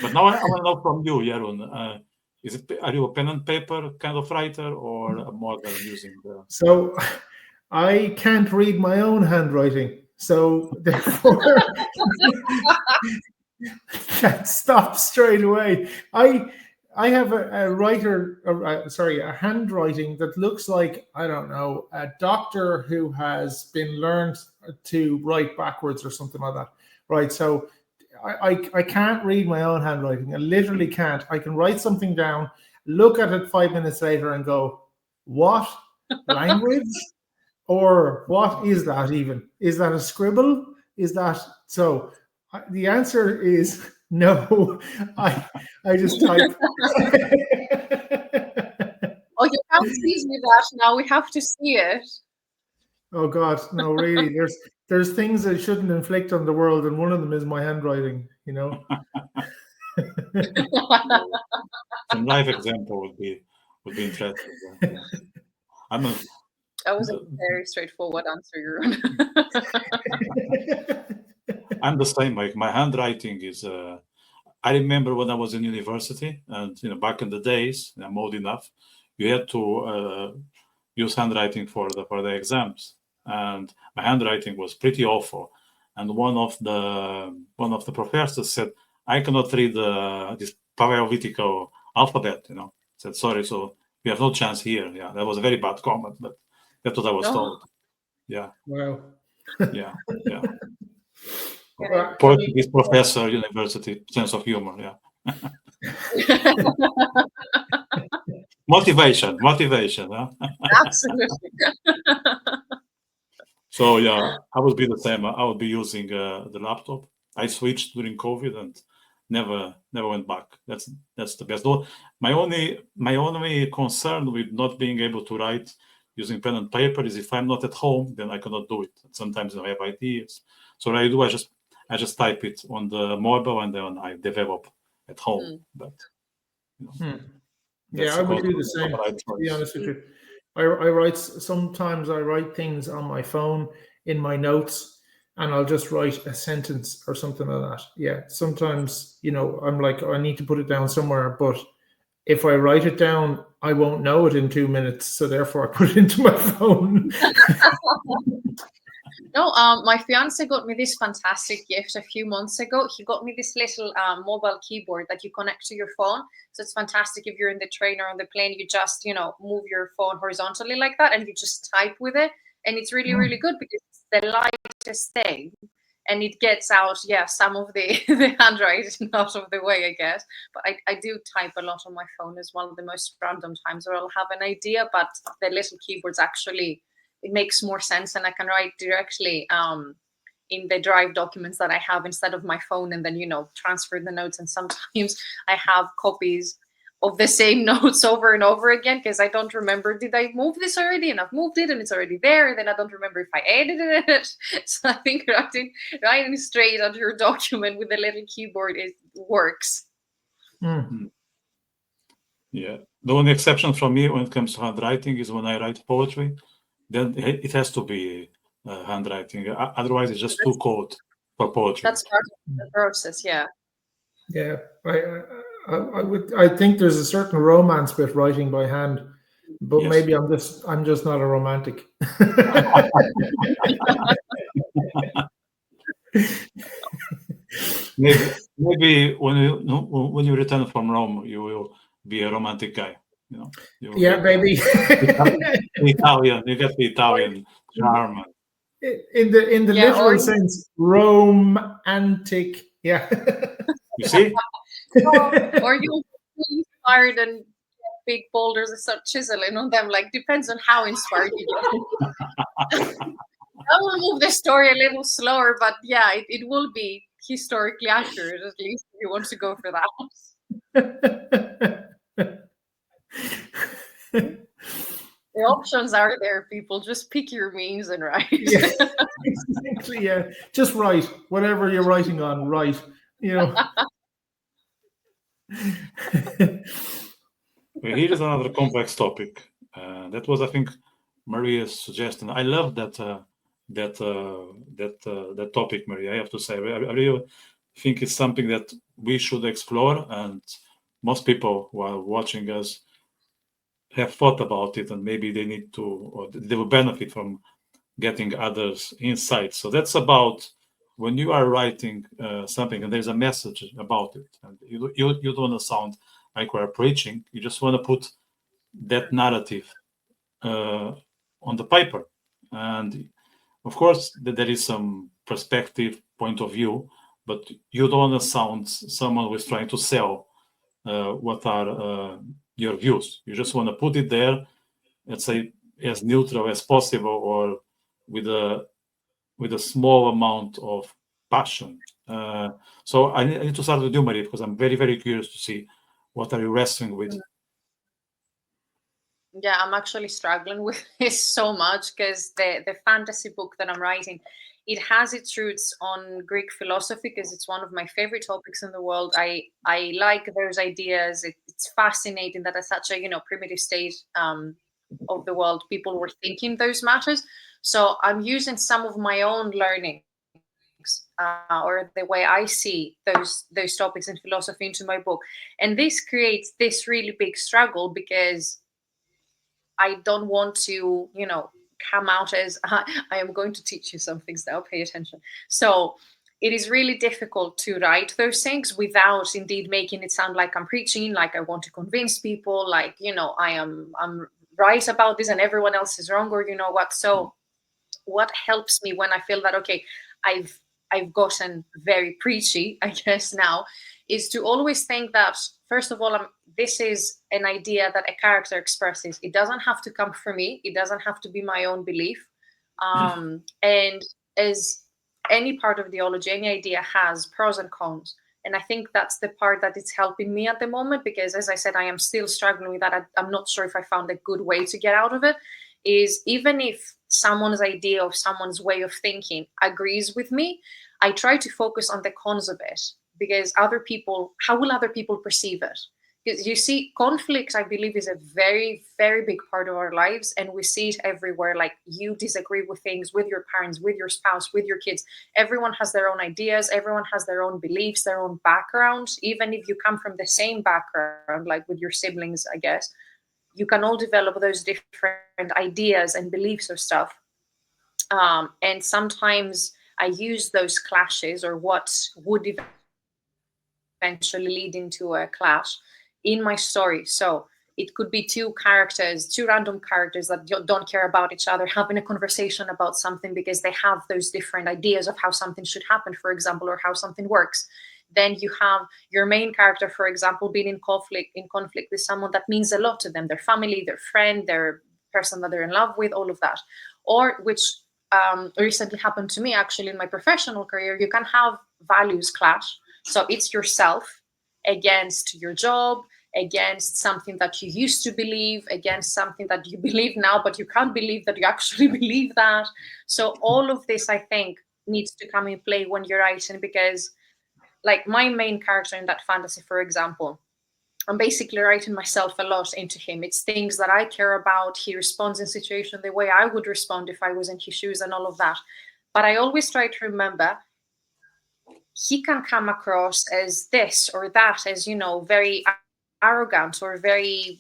But now I want to know from you, Jeroen. Are you a pen and paper kind of writer or a modern using the? So I can't read my own handwriting. So therefore, that stops straight away. I have a handwriting that looks like, I don't know, a doctor who has been learned to write backwards or something like that. Right. So I can't read my own handwriting. I literally can't. I can write something down, look at it 5 minutes later and go, what language? Or what is that even? Is that a scribble? Is that so? The answer is no. I just type. Oh, you can't tease me that now. We have to see it. Oh God, no, really. There's things I shouldn't inflict on the world, and one of them is my handwriting. Some live example would be interesting. Yeah. That was a very straightforward answer, Jeroen. I'm the same. Like my handwriting is. I remember when I was in university, and back in the days, I'm old enough. You had to use handwriting for the exams, and my handwriting was pretty awful. And one of the professors said, "I cannot read this Paleolithical alphabet." Said, "Sorry, so we have no chance here." Yeah, that was a very bad comment, but that's what I was told. Yeah. Wow. Yeah. Portuguese professor, university, sense of humor. Yeah. Motivation. Huh? Absolutely. So yeah, I would be the same. I would be using the laptop. I switched during COVID and never went back. That's the best. Though my only concern with not being able to write using pen and paper is if I'm not at home, then I cannot do it. Sometimes I have ideas. So what I do, I just type it on the mobile and then I develop at home. But yeah, I would do the same. To be honest with you, sometimes I write things on my phone in my notes, and I'll just write a sentence or something like that. Yeah, sometimes I'm like, I need to put it down somewhere, but if I write it down, I won't know it in 2 minutes. So therefore, I put it into my phone. No, my fiance got me this fantastic gift a few months ago. He got me this little mobile keyboard that you connect to your phone. So it's fantastic if you're in the train or on the plane, you just, move your phone horizontally like that and you just type with it. And it's really, really good because it's the lightest thing. And it gets out, some of the handwriting out of the way, I guess. But I do type a lot on my phone as well. The most random times where I'll have an idea, but the little keyboards actually, it makes more sense, and I can write directly in the Drive documents that I have instead of my phone, and then transfer the notes. And sometimes I have copies of the same notes over and over again because I don't remember, did I move this already? And I've moved it and it's already there, and then I don't remember if I edited it. So I think writing straight onto your document with a little keyboard works. Mm-hmm. Yeah, the only exception from me when it comes to handwriting is when I write poetry. Then it has to be handwriting. Otherwise, it's just too cold for poetry. That's part of the process, yeah. Yeah, I think there's a certain romance with writing by hand, but yes. Maybe I'm just not a romantic. maybe when you return from Rome, you will be a romantic guy. Maybe. Italian, you get the Italian charm. In the literal sense, romantic. Yeah. You see? Or you'll be inspired and big boulders and start chiseling on them. Like, depends on how inspired you get. I will move the story a little slower, but yeah, it will be historically accurate, at least if you want to go for that. The options are there, people. Just pick your means and write. Yeah, exactly. Yeah, just write whatever you're writing on. Write. Here's another complex topic. That was, I think, Maria's suggestion. I love that topic, Maria. I have to say, I really think it's something that we should explore, and most people who are watching us have thought about it, and maybe they need to, or they will benefit from getting others' insights. So that's about when you are writing something and there's a message about it, and you don't want to sound like we're preaching. You just want to put that narrative on the paper, and of course there is some perspective, point of view, but you don't want to sound someone who is trying to sell what are your views. You just want to put it there, let's say, as neutral as possible, or with a small amount of passion. So I need to start with you, Marie, because I'm very, very curious to see what are you wrestling with. Yeah, I'm actually struggling with this so much because the fantasy book that I'm writing, it has its roots on Greek philosophy because it's one of my favorite topics in the world. I like those ideas. It's fascinating that at such a primitive state of the world, people were thinking those matters. So I'm using some of my own learnings or the way I see those topics in philosophy into my book, and this creates this really big struggle because I don't want to, come out as I am going to teach you some things now. Pay attention. So it is really difficult to write those things without indeed making it sound like I'm preaching, like I want to convince people, like I'm right about this and everyone else is wrong, or what. So what helps me when I feel that okay, I've gotten very preachy, I guess now, is to always think that first of all, this is an idea that a character expresses. It doesn't have to come from me. It doesn't have to be my own belief. And as any part of theology, any idea has pros and cons. And I think that's the part that it's helping me at the moment, because as I said, I am still struggling with that. I'm not sure if I found a good way to get out of it. Is even if someone's idea of someone's way of thinking agrees with me, I try to focus on the cons of it, because how will other people perceive it? Because you see, conflict, I believe, is a very, very big part of our lives, and we see it everywhere. Like, you disagree with things with your parents, with your spouse, with your kids. Everyone has their own ideas. Everyone has their own beliefs, their own background. Even if you come from the same background, like with your siblings, I guess, you can all develop those different ideas and beliefs of stuff. And sometimes I use those clashes, or what would eventually lead into a clash, in my story. So it could be two random characters that don't care about each other, having a conversation about something because they have those different ideas of how something should happen, for example, or how something works. Then you have your main character, for example, being in conflict with someone that means a lot to them, their family, their friend, their person that they're in love with, all of that. Or which recently happened to me actually in my professional career, you can have values clash. So it's yourself against your job, against something that you used to believe, against something that you believe now, but you can't believe that you actually believe that. So all of this, I think, needs to come in play when you're writing, because like my main character in that fantasy, for example, I'm basically writing myself a lot into him. It's things that I care about. He responds in situation the way I would respond if I was in his shoes and all of that. But I always try to remember he can come across as this or that, as, very arrogant or very,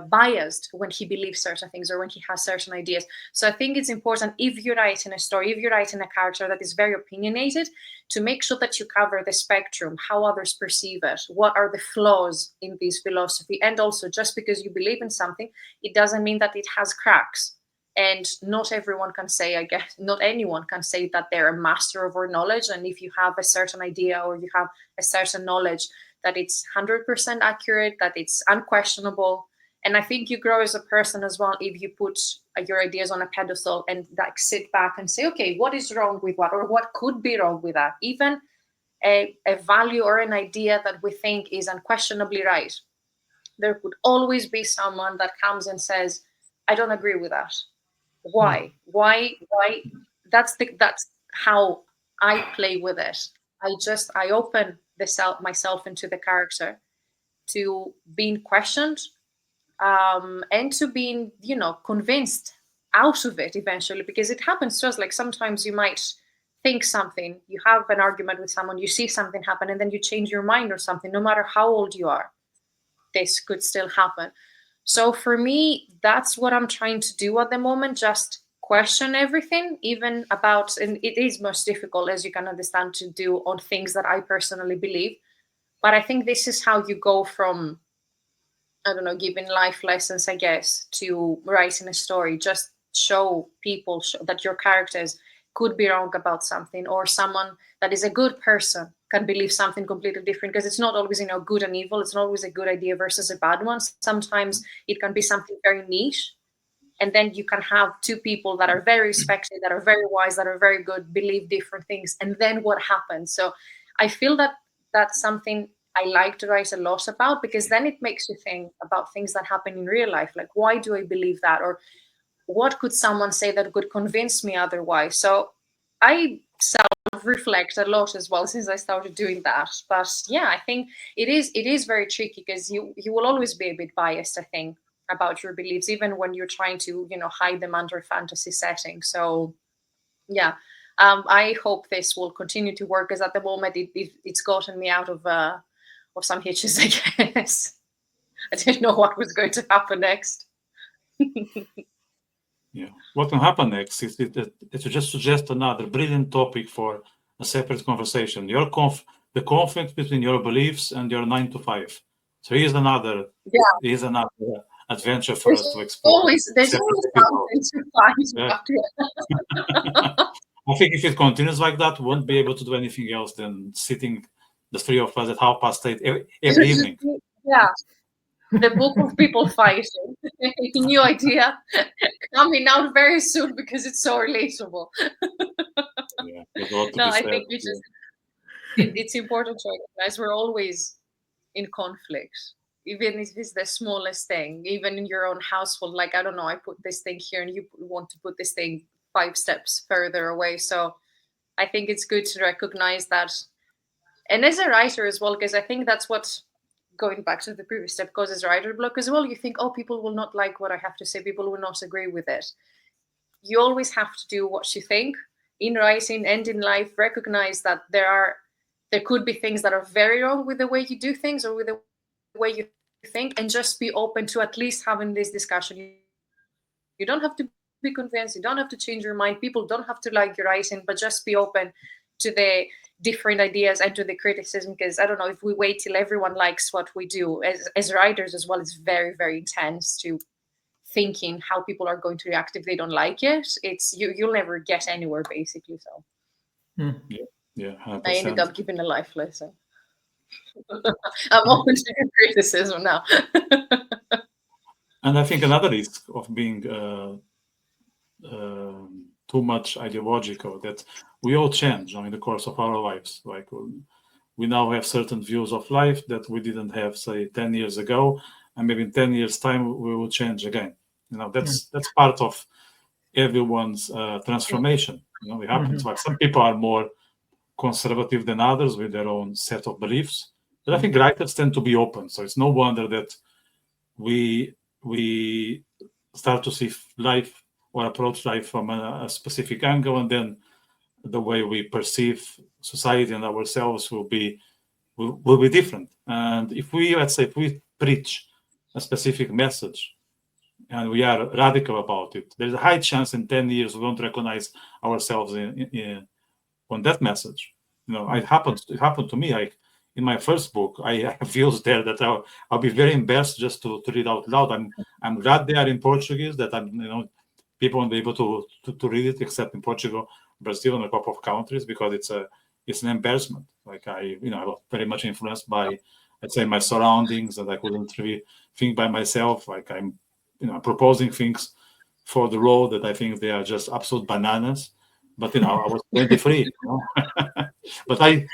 biased when he believes certain things or when he has certain ideas. So I think it's important, if you're writing a story, if you're writing a character that is very opinionated, to make sure that you cover the spectrum, how others perceive it, what are the flaws in this philosophy. And also, just because you believe in something, it doesn't mean that it has cracks. And not everyone can say, I guess, not anyone can say that they're a master of our knowledge. And if you have a certain idea or you have a certain knowledge, that it's 100% accurate, that it's unquestionable. And I think you grow as a person as well if you put your ideas on a pedestal and like sit back and say, okay, what is wrong with what, or what could be wrong with that? Even a value or an idea that we think is unquestionably right, there could always be someone that comes and says, I don't agree with that. Why? That's how I play with it. I open myself into the character to being questioned, and to being, convinced out of it eventually, because it happens to us. Like sometimes you might think something, you have an argument with someone, you see something happen, and then you change your mind or something, no matter how old you are, this could still happen. So for me, that's what I'm trying to do at the moment, just question everything, even about, and it is most difficult, as you can understand, to do on things that I personally believe. But I think this is how you go from, I don't know, giving life lessons, I guess, to writing a story. Just show people that your characters could be wrong about something, or someone that is a good person can believe something completely different, because it's not always, good and evil. It's not always a good idea versus a bad one. Sometimes it can be something very niche, and then you can have two people that are very respected, that are very wise, that are very good, believe different things, and then what happens? So I feel that that's something I like to write a lot about, because then it makes you think about things that happen in real life, like, why do I believe that, or what could someone say that could convince me otherwise? So I self-reflect a lot as well since I started doing that. But yeah, I think it is very tricky, because you will always be a bit biased, I think, about your beliefs, even when you're trying to hide them under a fantasy setting. So yeah, I hope this will continue to work, because at the moment it's gotten me out of some hitches, I guess. I didn't know what was going to happen next. Yeah. What can happen next is that you just suggest another brilliant topic for a separate conversation. The conflict between your beliefs and your 9 to 5. So here's another adventure for us to explore. There's always something to find about it. I think if it continues like that, we won't be able to do anything else than sitting, the three of us, at 8:30 every evening. Yeah. The book of people fighting. New idea coming out very soon, because it's so relatable. Yeah, I think it's important to recognize we're always in conflict, even if it's the smallest thing, even in your own household. Like, I don't know, I put this thing here and you want to put this thing 5 steps further away. So I think it's good to recognize that. And as a writer as well, because I think that's what, going back to the previous step, causes writer block as well. You think, oh, people will not like what I have to say, people will not agree with it. You always have to do what you think in writing and in life. Recognize that there could be things that are very wrong with the way you do things, or with the way you think, and just be open to at least having this discussion. You don't have to be convinced, you don't have to change your mind, people don't have to like your writing, but just be open to the different ideas and to the criticism. Because I don't know, if we wait till everyone likes what we do as writers as well, it's very, very intense to thinking how people are going to react if they don't like it. It's you'll never get anywhere, basically. So yeah, 100%. I ended up giving a life lesson. I'm open to criticism now. And I think another risk of being too much ideological, that we all change in the course of our lives. Like, we now have certain views of life that we didn't have, say, 10 years ago, and maybe in 10 years' time we will change again. That's part of everyone's transformation. It happens. Like, some people are more conservative than others with their own set of beliefs. But I think writers tend to be open, so it's no wonder that we start to see life or approach life from a specific angle, and then the way we perceive society and ourselves will be different. And if we preach a specific message and we are radical about it, there's a high chance in 10 years we won't recognize ourselves on that message. It happened to me. Like, in my first book, I have views there that I'll be very embarrassed just to read out loud. I'm glad they are in Portuguese, that people won't be able to read it, except in Portugal, Brazil, and a couple of countries, because it's an embarrassment. Like, I was very much influenced by, let's say, my surroundings, and I couldn't really think by myself. Like, I'm proposing things for the role that I think they are just absolute bananas. But I was 23. But I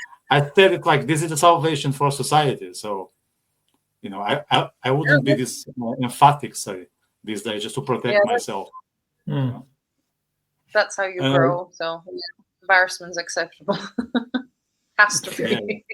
said it like, this is a salvation for society. So I wouldn't be this emphatic, say, these days, just to protect myself. That's how you grow. So embarrassment's acceptable. Has to be.